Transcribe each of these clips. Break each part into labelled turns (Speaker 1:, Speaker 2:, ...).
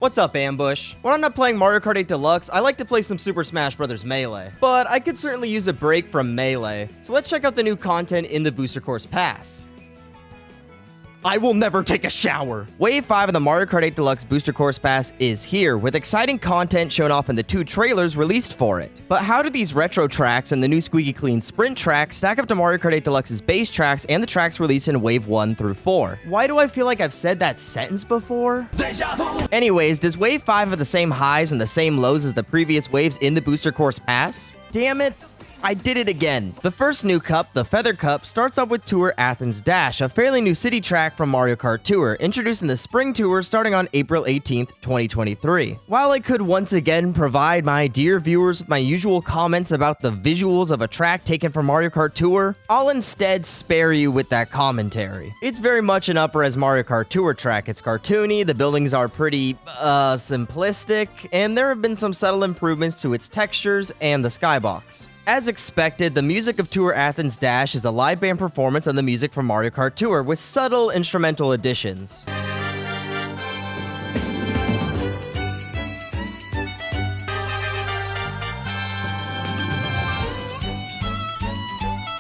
Speaker 1: What's up, Ambush? When I'm not playing Mario Kart 8 Deluxe, I like to play some Super Smash Bros. Melee. But I could certainly use a break from Melee, so let's check out the new content in the Booster Course Pass. I will never take a shower. Wave 5 of the Mario Kart 8 Deluxe Booster Course Pass is here, with exciting content shown off in the 2 trailers released for it. But how do these retro tracks and the new Squeaky Clean Sprint track stack up to Mario Kart 8 Deluxe's base tracks and the tracks released in Wave 1 through 4? Why do I feel like I've said that sentence before? Anyways, does Wave 5 have the same highs and the same lows as the previous waves in the Booster Course Pass? Damn it. I did it again. The first new cup, the Feather Cup, starts off with Tour Athens Dash, a fairly new city track from Mario Kart Tour, introduced in the Spring Tour starting on April 18th, 2023. While I could once again provide my dear viewers with my usual comments about the visuals of a track taken from Mario Kart Tour, I'll instead spare you with that commentary. It's very much an upper-res Mario Kart Tour track. It's cartoony, the buildings are pretty, simplistic, and there have been some subtle improvements to its textures and the skybox. As expected, the music of Tour Athens Dash is a live band performance on the music from Mario Kart Tour with subtle instrumental additions.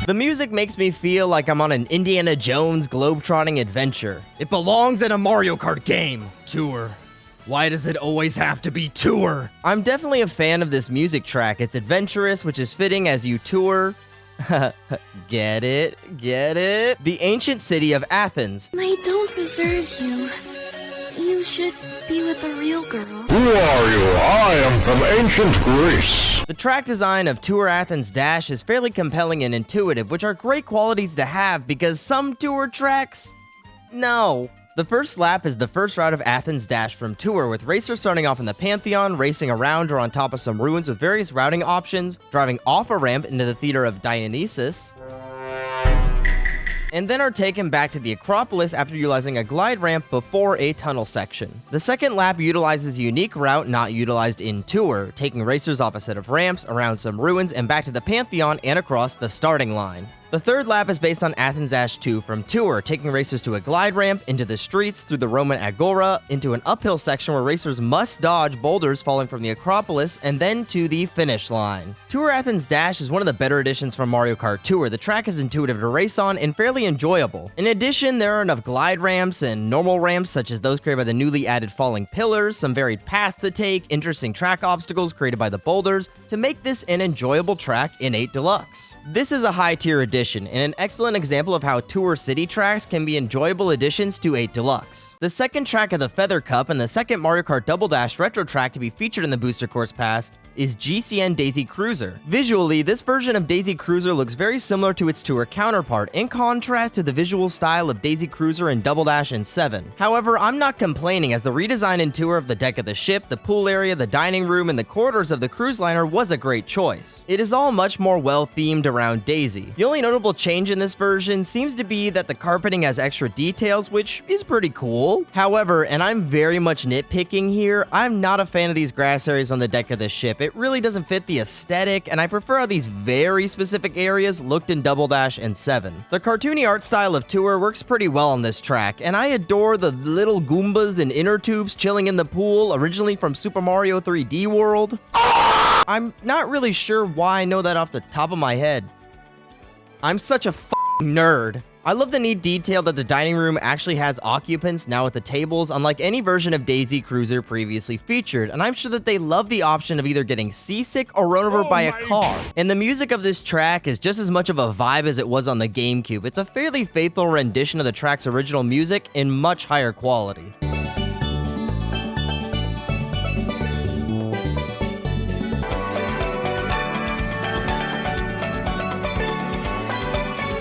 Speaker 1: The music makes me feel like I'm on an Indiana Jones globetrotting adventure. It belongs in a Mario Kart game. Tour. Why does it always have to be tour? I'm definitely a fan of this music track. It's adventurous, which is fitting as you tour. Get it? Get it? The ancient city of Athens.
Speaker 2: I don't deserve you. You should be with a real girl.
Speaker 3: Who are you? I am from ancient Greece.
Speaker 1: The track design of Tour Athens Dash is fairly compelling and intuitive, which are great qualities to have because some tour tracks... no. The first lap is the first route of Athens Dash from Tour, with racers starting off in the Pantheon, racing around or on top of some ruins with various routing options, driving off a ramp into the Theater of Dionysus, and then are taken back to the Acropolis after utilizing a glide ramp before a tunnel section. The second lap utilizes a unique route not utilized in Tour, taking racers off a set of ramps, around some ruins, and back to the Pantheon and across the starting line. The third lap is based on Athens Dash 2 from Tour, taking racers to a glide ramp, into the streets, through the Roman Agora, into an uphill section where racers must dodge boulders falling from the Acropolis, and then to the finish line. Tour Athens Dash is one of the better additions from Mario Kart Tour. The track is intuitive to race on and fairly enjoyable. In addition, there are enough glide ramps and normal ramps, such as those created by the newly added falling pillars, some varied paths to take, interesting track obstacles created by the boulders, to make this an enjoyable track in 8 Deluxe. This is a high-tier addition, and an excellent example of how Tour City tracks can be enjoyable additions to 8 Deluxe. The second track of the Feather Cup and the second Mario Kart Double Dash retro track to be featured in the Booster Course Pass is GCN Daisy Cruiser. Visually, this version of Daisy Cruiser looks very similar to its Tour counterpart, in contrast to the visual style of Daisy Cruiser and Double Dash in 7. However, I'm not complaining, as the redesign in Tour of the deck of the ship, the pool area, the dining room, and the corridors of the cruise liner was a great choice. It is all much more well-themed around Daisy. The only notable change in this version seems to be that the carpeting has extra details, which is pretty cool. However, and I'm very much nitpicking here, I'm not a fan of these grass areas on the deck of the ship. It really doesn't fit the aesthetic, and I prefer how these very specific areas looked in Double Dash and 7. The cartoony art style of Tour works pretty well on this track, and I adore the little Goombas and inner tubes chilling in the pool, originally from Super Mario 3D World. I'm not really sure why I know that off the top of my head. I'm such a nerd. I love the neat detail that the dining room actually has occupants now at the tables, unlike any version of Daisy Cruiser previously featured, and I'm sure that they love the option of either getting seasick or run over by a car. And the music of this track is just as much of a vibe as it was on the GameCube. It's a fairly faithful rendition of the track's original music in much higher quality.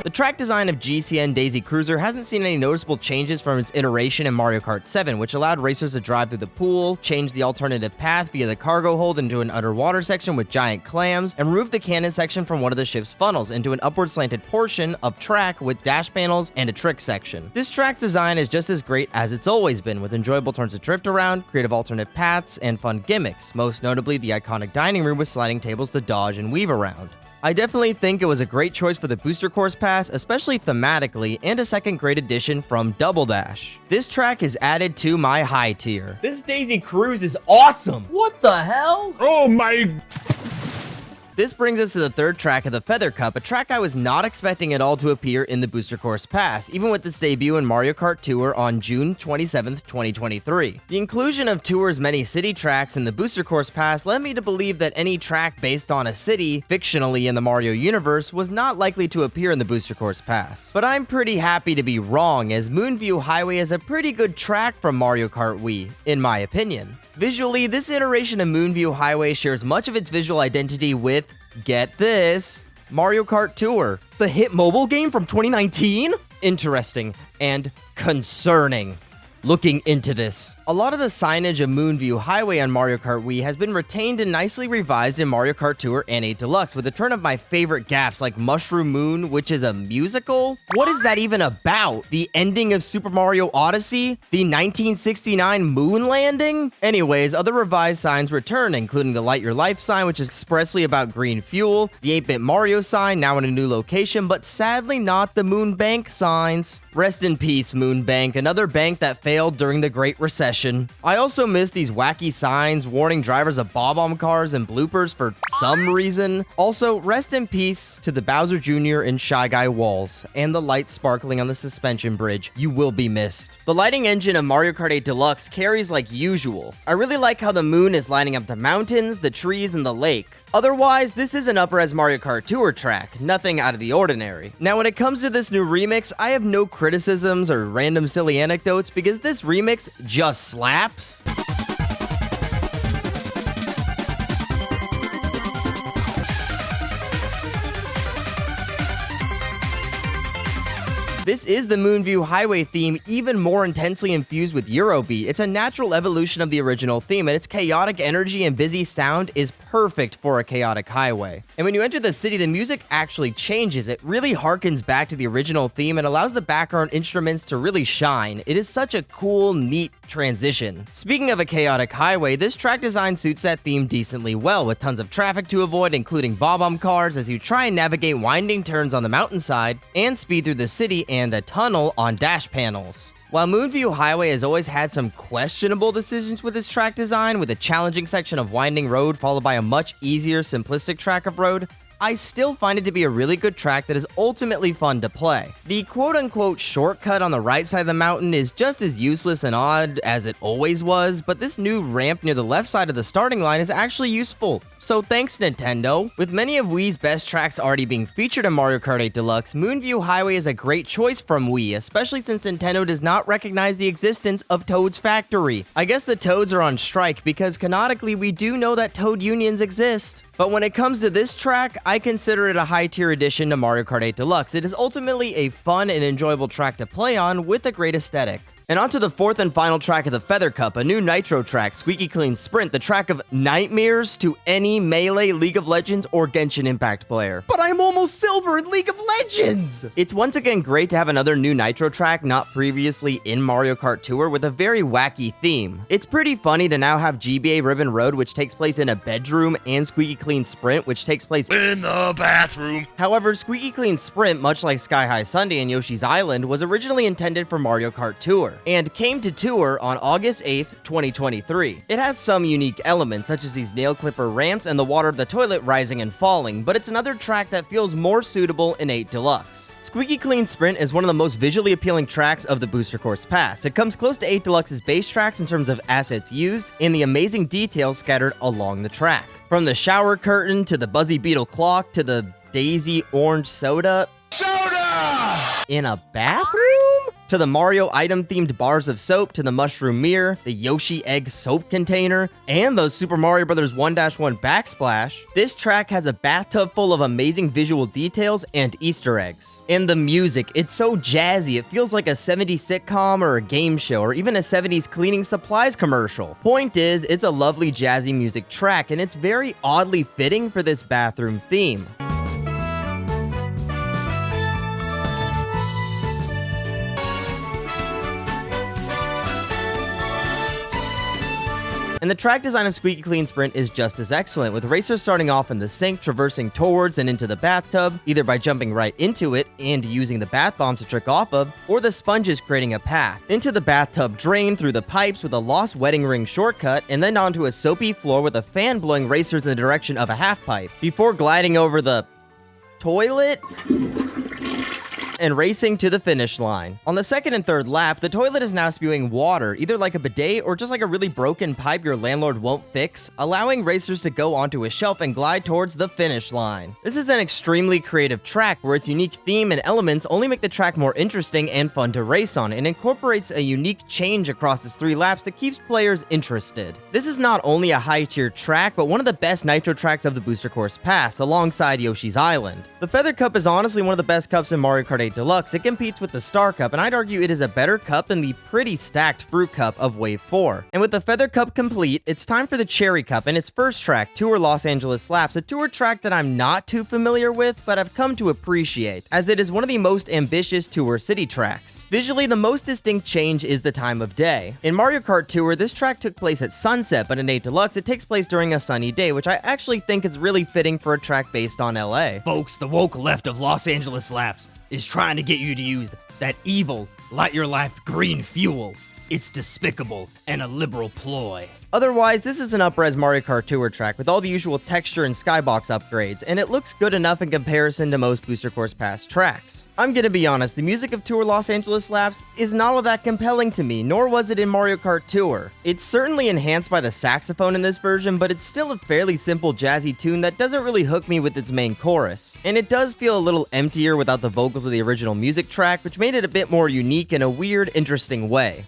Speaker 1: The track design of GCN Daisy Cruiser hasn't seen any noticeable changes from its iteration in Mario Kart 7, which allowed racers to drive through the pool, change the alternative path via the cargo hold into an underwater section with giant clams, and remove the cannon section from one of the ship's funnels into an upward slanted portion of track with dash panels and a trick section. This track's design is just as great as it's always been, with enjoyable turns to drift around, creative alternate paths, and fun gimmicks, most notably the iconic dining room with sliding tables to dodge and weave around. I definitely think it was a great choice for the Booster Course Pass, especially thematically, and a second great addition from Double Dash. This track is added to my high tier. This Daisy Cruise is awesome! What the hell?
Speaker 3: Oh my...
Speaker 1: This brings us to the third track of the Feather Cup, a track I was not expecting at all to appear in the Booster Course Pass, even with its debut in Mario Kart Tour on June 27th, 2023. The inclusion of Tour's many city tracks in the Booster Course Pass led me to believe that any track based on a city, fictionally in the Mario universe, was not likely to appear in the Booster Course Pass. But I'm pretty happy to be wrong, as Moonview Highway is a pretty good track from Mario Kart Wii, in my opinion. Visually, this iteration of Moonview Highway shares much of its visual identity with, get this, Mario Kart Tour, the hit mobile game from 2019? Interesting and concerning. Looking into this. A lot of the signage of Moonview Highway on Mario Kart Wii has been retained and nicely revised in Mario Kart Tour and 8 Deluxe, with a turn of my favorite gaffes like Mushroom Moon, which is a musical? What is that even about? The ending of Super Mario Odyssey? The 1969 moon landing? Anyways, other revised signs return, including the Light Your Life sign, which is expressly about green fuel, the 8-bit Mario sign, now in a new location, but sadly not the Moon Bank signs. Rest in peace, Moon Bank, another bank that failed during the Great Recession. I also miss these wacky signs warning drivers of bomb cars and bloopers for some reason. Also, rest in peace to the Bowser Jr. and Shy Guy walls, and the lights sparkling on the suspension bridge. You will be missed. The lighting engine of Mario Kart 8 Deluxe carries like usual. I really like how the moon is lighting up the mountains, the trees, and the lake. Otherwise, this is an up-res Mario Kart Tour track, nothing out of the ordinary. Now, when it comes to this new remix, I have no criticisms or random silly anecdotes because this remix just slaps. This is the Moonview Highway theme, even more intensely infused with Eurobeat. It's a natural evolution of the original theme, and its chaotic energy and busy sound is perfect for a chaotic highway. And when you enter the city, the music actually changes. It really harkens back to the original theme and allows the background instruments to really shine. It is such a cool, neat transition. Speaking of a chaotic highway, this track design suits that theme decently well, with tons of traffic to avoid, including bob-omb cars, as you try and navigate winding turns on the mountainside and speed through the city and a tunnel on dash panels. While Moonview Highway has always had some questionable decisions with its track design, with a challenging section of winding road followed by a much easier, simplistic track of road, I still find it to be a really good track that is ultimately fun to play. The quote-unquote shortcut on the right side of the mountain is just as useless and odd as it always was, but this new ramp near the left side of the starting line is actually useful. So thanks, Nintendo. With many of Wii's best tracks already being featured in Mario Kart 8 Deluxe, Moonview Highway is a great choice from Wii, especially since Nintendo does not recognize the existence of Toad's Factory. I guess the Toads are on strike because canonically we do know that Toad unions exist. But when it comes to this track, I consider it a high-tier addition to Mario Kart 8 Deluxe. It is ultimately a fun and enjoyable track to play on with a great aesthetic. And on to the fourth and final track of the Feather Cup, a new Nitro track, Squeaky Clean Sprint, the track of nightmares to any Melee, League of Legends, or Genshin Impact player. But I'm almost silver in League of Legends! It's once again great to have another new Nitro track not previously in Mario Kart Tour with a very wacky theme. It's pretty funny to now have GBA Ribbon Road, which takes place in a bedroom, and Squeaky Clean Sprint, which takes place
Speaker 3: In the bathroom.
Speaker 1: However, Squeaky Clean Sprint, much like Sky High Sundae and Yoshi's Island, was originally intended for Mario Kart Tour, and came to Tour on August 8th, 2023. It has some unique elements, such as these nail clipper ramps and the water of the toilet rising and falling, but it's another track that feels more suitable in 8 Deluxe. Squeaky Clean Sprint is one of the most visually appealing tracks of the Booster Course Pass. It comes close to 8 Deluxe's base tracks in terms of assets used and the amazing details scattered along the track. From the shower curtain to the Buzzy Beetle clock to the Daisy Orange Soda in a bathroom? To the Mario item-themed bars of soap, to the mushroom mirror, the Yoshi egg soap container, and the Super Mario Bros. 1-1 backsplash, this track has a bathtub full of amazing visual details and Easter eggs. And the music, it's so jazzy, it feels like a 70s sitcom or a game show, or even a 70s cleaning supplies commercial. Point is, it's a lovely jazzy music track, and it's very oddly fitting for this bathroom theme. And the track design of Squeaky Clean Sprint is just as excellent, with racers starting off in the sink, traversing towards and into the bathtub, either by jumping right into it and using the bath bombs to trick off of, or the sponges creating a path. Into the bathtub drain through the pipes with a lost wedding ring shortcut, and then onto a soapy floor with a fan blowing racers in the direction of a half pipe, before gliding over the toilet and racing to the finish line. On the second and third lap, the toilet is now spewing water, either like a bidet or just like a really broken pipe your landlord won't fix, allowing racers to go onto a shelf and glide towards the finish line. This is an extremely creative track where its unique theme and elements only make the track more interesting and fun to race on, and incorporates a unique change across its 3 laps that keeps players interested. This is not only a high-tier track, but one of the best nitro tracks of the Booster Course Pass, alongside Yoshi's Island. The Feather Cup is honestly one of the best cups in Mario Kart 8 Deluxe. It competes with the Star Cup, and I'd argue it is a better cup than the pretty stacked Fruit Cup of Wave 4. And with the Feather Cup complete, it's time for the Cherry Cup and its first track, Tour Los Angeles Laps, a tour track that I'm not too familiar with, but I've come to appreciate, as it is one of the most ambitious tour city tracks. Visually, the most distinct change is the time of day. In Mario Kart Tour, this track took place at sunset, but in 8 Deluxe, it takes place during a sunny day, which I actually think is really fitting for a track based on LA.
Speaker 4: Folks, the woke left of Los Angeles Laps is trying to get you to use that evil, light your life green fuel. It's despicable and a liberal ploy.
Speaker 1: Otherwise, this is an up-res Mario Kart Tour track with all the usual texture and skybox upgrades, and it looks good enough in comparison to most Booster Course Pass tracks. I'm gonna be honest, the music of Tour Los Angeles Laps is not all that compelling to me, nor was it in Mario Kart Tour. It's certainly enhanced by the saxophone in this version, but it's still a fairly simple jazzy tune that doesn't really hook me with its main chorus. And it does feel a little emptier without the vocals of the original music track, which made it a bit more unique in a weird, interesting way.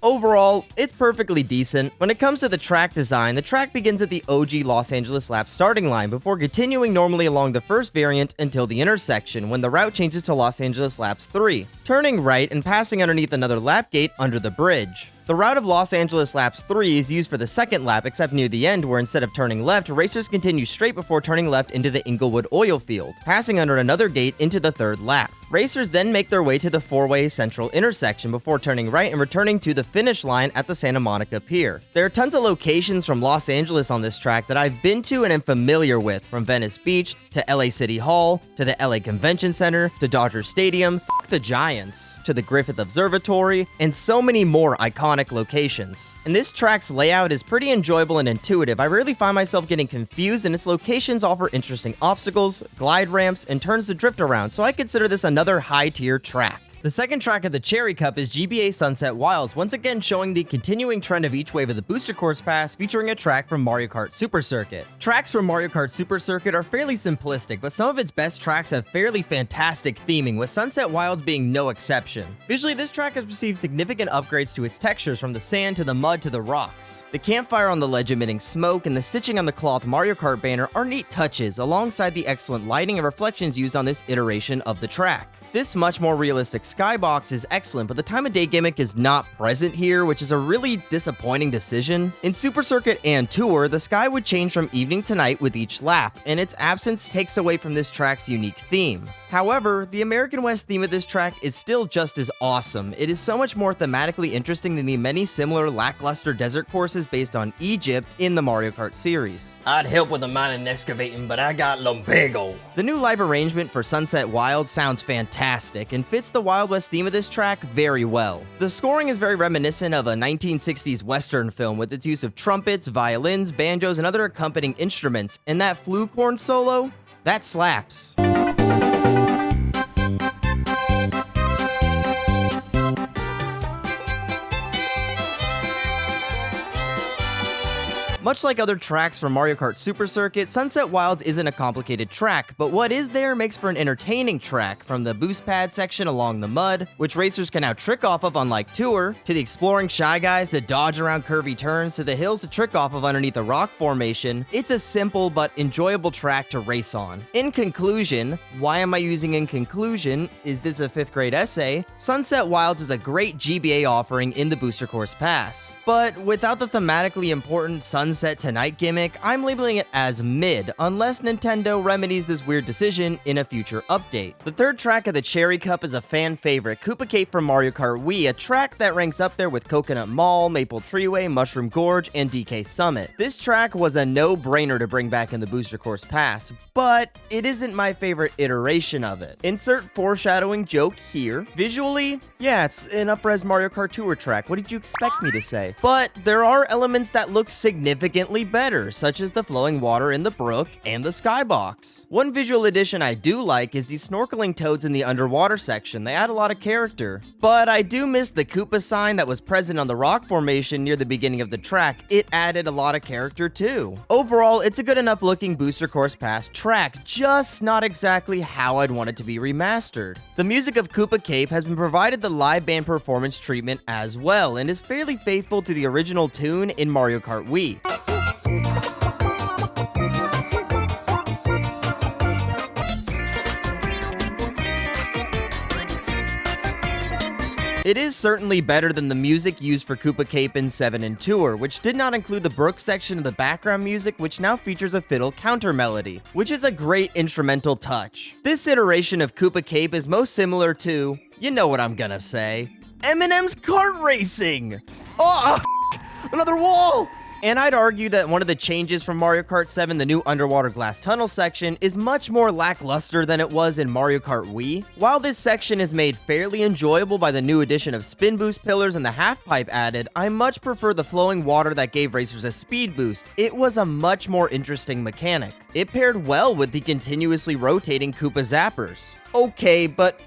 Speaker 1: Overall, it's perfectly decent. When it comes to the track design, the track begins at the OG Los Angeles Laps starting line before continuing normally along the first variant until the intersection, when the route changes to Los Angeles Laps 3, turning right and passing underneath another lap gate under the bridge. The route of Los Angeles Laps 3 is used for the second lap, except near the end, where instead of turning left, racers continue straight before turning left into the Inglewood oil field, passing under another gate into the third lap. Racers then make their way to the 4-way central intersection before turning right and returning to the finish line at the Santa Monica Pier. There are tons of locations from Los Angeles on this track that I've been to and am familiar with, from Venice Beach to LA City Hall to the LA Convention Center to Dodger Stadium, the Giants, to the Griffith Observatory, and so many more iconic locations. And this track's layout is pretty enjoyable and intuitive. I rarely find myself getting confused, and its locations offer interesting obstacles, glide ramps, and turns to drift around, so I consider this another high-tier track. The second track of the Cherry Cup is GBA Sunset Wilds, once again showing the continuing trend of each wave of the Booster Course Pass, featuring a track from Mario Kart Super Circuit. Tracks from Mario Kart Super Circuit are fairly simplistic, but some of its best tracks have fairly fantastic theming, with Sunset Wilds being no exception. Visually, this track has received significant upgrades to its textures, from the sand to the mud to the rocks. The campfire on the ledge emitting smoke and the stitching on the cloth Mario Kart banner are neat touches, alongside the excellent lighting and reflections used on this iteration of the track. This much more realistic skybox is excellent, but the time of day gimmick is not present here, which is a really disappointing decision. In Super Circuit and Tour, the sky would change from evening to night with each lap, and its absence takes away from this track's unique theme. However, the American West theme of this track is still just as awesome. It is so much more thematically interesting than the many similar lackluster desert courses based on Egypt in the Mario Kart series.
Speaker 4: I'd help with the mining and excavating, but I got lumbago.
Speaker 1: The new live arrangement for Sunset Wilds sounds fantastic and fits the Wild West theme of this track very well. The scoring is very reminiscent of a 1960s Western film, with its use of trumpets, violins, banjos, and other accompanying instruments, and that flute horn solo, that slaps. Much like other tracks from Mario Kart Super Circuit, Sunset Wilds isn't a complicated track, but what is there makes for an entertaining track, from the boost pad section along the mud, which racers can now trick off of unlike Tour, to the exploring Shy Guys to dodge around curvy turns, to the hills to trick off of underneath a rock formation. It's a simple but enjoyable track to race on. In conclusion, why am I using in conclusion? Is this a 5th grade essay? Sunset Wilds is a great GBA offering in the Booster Course Pass, but without the thematically important Sunset Sunset Tonight gimmick, I'm labeling it as mid, unless Nintendo remedies this weird decision in a future update. The third track of the Cherry Cup is a fan favorite, Koopa Cape from Mario Kart Wii, a track that ranks up there with Coconut Mall, Maple Treeway, Mushroom Gorge, and DK Summit. This track was a no-brainer to bring back in the Booster Course Pass, but it isn't my favorite iteration of it. Insert foreshadowing joke here. Visually, yeah, it's an up-res Mario Kart Tour track. What did you expect me to say? But there are elements that look significantly better, such as the flowing water in the brook and the skybox. One visual addition I do like is the snorkeling toads in the underwater section. They add a lot of character. But I do miss the Koopa sign that was present on the rock formation near the beginning of the track. It added a lot of character too. Overall, it's a good enough looking Booster Course Pass track, just not exactly how I'd want it to be remastered. The music of Koopa Cape has been provided the live band performance treatment as well, and is fairly faithful to the original tune in Mario Kart Wii. It is certainly better than the music used for Koopa Cape in 7 and Tour, which did not include the Brook section of the background music, which now features a fiddle counter melody, which is a great instrumental touch. This iteration of Koopa Cape is most similar to, you know what I'm gonna say, Eminem's kart racing! Oh, another wall! And I'd argue that one of the changes from Mario Kart 7, the new underwater glass tunnel section, is much more lackluster than it was in Mario Kart Wii. While this section is made fairly enjoyable by the new addition of spin boost pillars and the half pipe added, I much prefer the flowing water that gave racers a speed boost. It was a much more interesting mechanic. It paired well with the continuously rotating Koopa zappers. Okay, but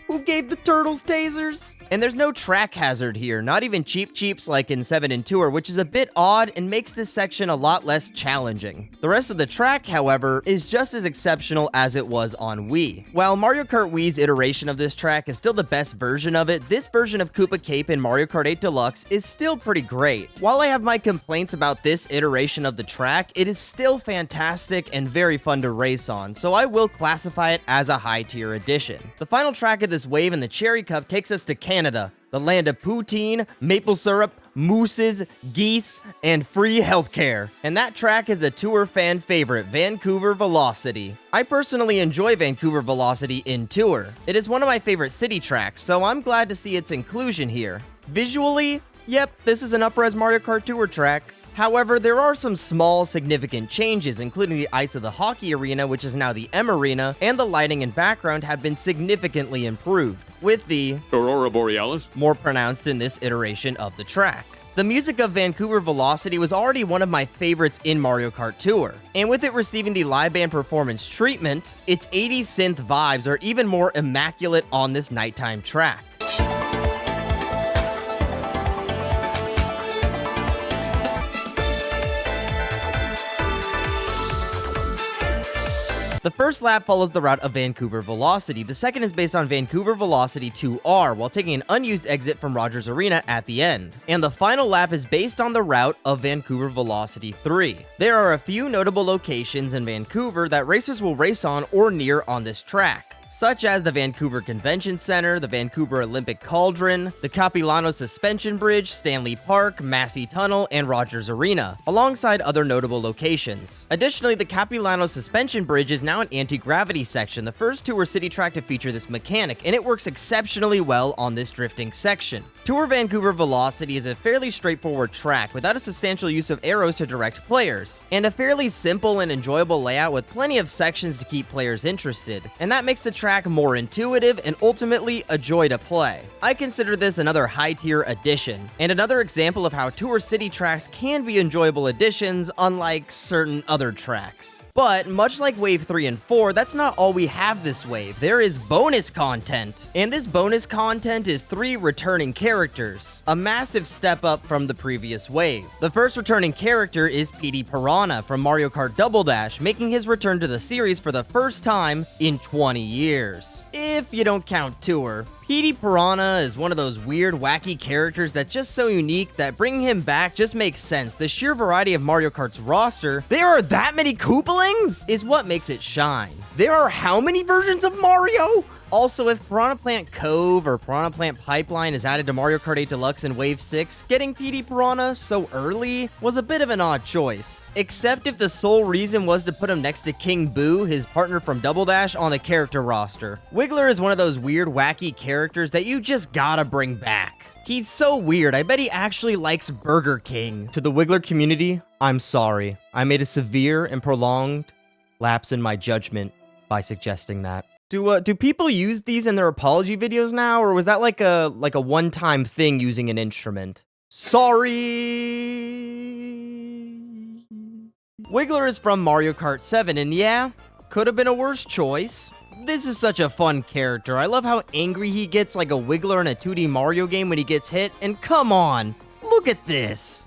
Speaker 1: who gave the turtles tasers? And there's no track hazard here, not even Cheep Cheeps like in 7 and Tour, which is a bit odd and makes this section a lot less challenging. The rest of the track, however, is just as exceptional as it was on Wii. While Mario Kart Wii's iteration of this track is still the best version of it, this version of Koopa Cape in Mario Kart 8 Deluxe is still pretty great. While I have my complaints about this iteration of the track, it is still fantastic and very fun to race on, so I will classify it as a high-tier addition. The final track of this wave in the Cherry Cup takes us to Canada, the land of poutine, maple syrup, mooses, geese, and free healthcare. And that track is a Tour fan favorite, Vancouver Velocity. I personally enjoy Vancouver Velocity in Tour. It is one of my favorite city tracks, so I'm glad to see its inclusion here. Visually, yep, this is an up-res Mario Kart Tour track. However, there are some small, significant changes, including the ice of the hockey arena, which is now the M Arena, and the lighting and background have been significantly improved, with the
Speaker 5: Aurora Borealis
Speaker 1: more pronounced in this iteration of the track. The music of Vancouver Velocity was already one of my favorites in Mario Kart Tour, and with it receiving the live band performance treatment, its 80s synth vibes are even more immaculate on this nighttime track. The first lap follows the route of Vancouver Velocity. The second is based on Vancouver Velocity 2R, while taking an unused exit from Rogers Arena at the end. And the final lap is based on the route of Vancouver Velocity 3. There are a few notable locations in Vancouver that racers will race on or near on this track, such as the Vancouver Convention Center, the Vancouver Olympic Cauldron, the Capilano Suspension Bridge, Stanley Park, Massey Tunnel, and Rogers Arena, alongside other notable locations. Additionally, the Capilano Suspension Bridge is now an anti-gravity section, the first Tour city track to feature this mechanic, and it works exceptionally well on this drifting section. Tour Vancouver Velocity is a fairly straightforward track without a substantial use of arrows to direct players, and a fairly simple and enjoyable layout with plenty of sections to keep players interested, and that makes the track more intuitive and ultimately a joy to play. I consider this another high-tier addition, and another example of how Tour city tracks can be enjoyable additions unlike certain other tracks. But much like Wave 3 and 4, that's not all we have this wave. There is bonus content, and this bonus content is 3 returning characters, a massive step up from the previous wave. The first returning character is Petey Piranha from Mario Kart Double Dash, making his return to the series for the first time in 20 years. If you don't count Tour. Petey Piranha is one of those weird, wacky characters that's just so unique that bringing him back just makes sense. The sheer variety of Mario Kart's roster, there are that many Koopalings, is what makes it shine. There are how many versions of Mario? Also, if Piranha Plant Cove or Piranha Plant Pipeline is added to Mario Kart 8 Deluxe in Wave 6, getting Petey Piranha so early was a bit of an odd choice. Except if the sole reason was to put him next to King Boo, his partner from Double Dash, on the character roster. Wiggler is one of those weird, wacky characters that you just gotta bring back. He's so weird, I bet he actually likes Burger King. To the Wiggler community, I'm sorry. I made a severe and prolonged lapse in my judgment by suggesting that. Do people use these in their apology videos now, or was that like a one-time thing using an instrument? Sorry! Wiggler is from Mario Kart 7, and yeah, could have been a worse choice. This is such a fun character. I love how angry he gets like a Wiggler in a 2D Mario game when he gets hit, and come on, look at this!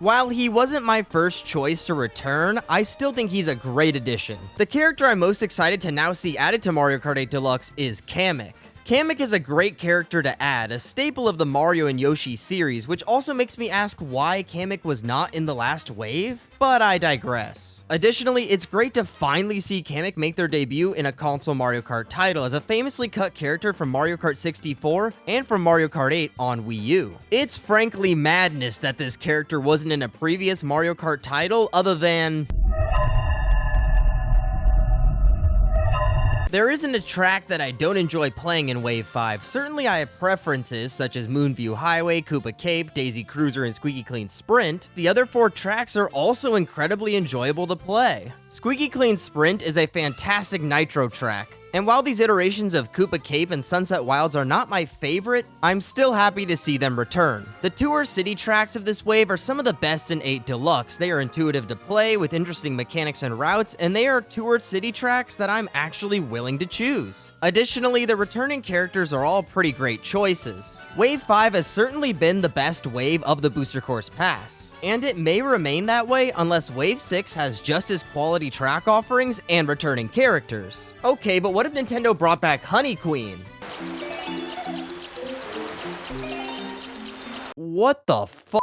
Speaker 1: While he wasn't my first choice to return, I still think he's a great addition. The character I'm most excited to now see added to Mario Kart 8 Deluxe is Kamek. Kamek is a great character to add, a staple of the Mario and Yoshi series, which also makes me ask why Kamek was not in the last wave, but I digress. Additionally, it's great to finally see Kamek make their debut in a console Mario Kart title as a famously cut character from Mario Kart 64 and from Mario Kart 8 on Wii U. It's frankly madness that this character wasn't in a previous Mario Kart title other than... There isn't a track that I don't enjoy playing in Wave 5. Certainly I have preferences, such as Moonview Highway, Koopa Cape, Daisy Cruiser, and Squeaky Clean Sprint. The other 4 tracks are also incredibly enjoyable to play. Squeaky Clean Sprint is a fantastic nitro track, and while these iterations of Koopa Cape and Sunset Wilds are not my favorite, I'm still happy to see them return. The Tour City tracks of this wave are some of the best in 8 Deluxe. They are intuitive to play, with interesting mechanics and routes, and they are Tour City tracks that I'm actually willing to choose. Additionally, the returning characters are all pretty great choices. Wave 5 has certainly been the best wave of the Booster Course Pass, and it may remain that way unless Wave 6 has just as quality track offerings and returning characters. Okay, but what if Nintendo brought back Honey Queen? What the fuck?